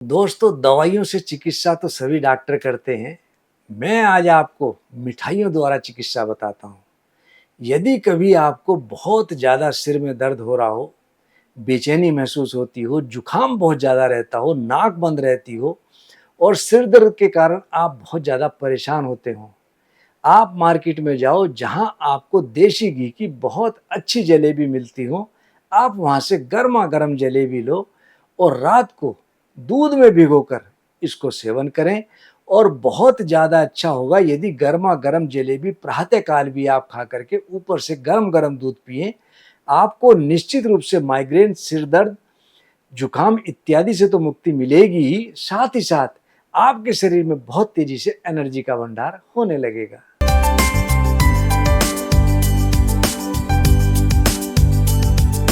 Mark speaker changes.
Speaker 1: दोस्तों, दवाइयों से चिकित्सा तो सभी डॉक्टर करते हैं। मैं आज आपको मिठाइयों द्वारा चिकित्सा बताता हूँ। यदि कभी आपको बहुत ज़्यादा सिर में दर्द हो रहा हो, बेचैनी महसूस होती हो, जुकाम बहुत ज़्यादा रहता हो, नाक बंद रहती हो और सिर दर्द के कारण आप बहुत ज़्यादा परेशान होते हो, आप मार्केट में जाओ जहाँ आपको देसी घी की बहुत अच्छी जलेबी मिलती हो। आप वहाँ से गर्मा-गर्म जलेबी लो और रात को दूध में भिगोकर इसको सेवन करें और बहुत ज़्यादा अच्छा होगा यदि गर्मा-गर्म जलेबी प्रातःकाल भी आप खा करके ऊपर से गरम-गरम दूध पिएँ। आपको निश्चित रूप से माइग्रेन, सिर दर्द, जुकाम इत्यादि से तो मुक्ति मिलेगी ही साथ आपके शरीर में बहुत तेज़ी से एनर्जी का भंडार होने लगेगा।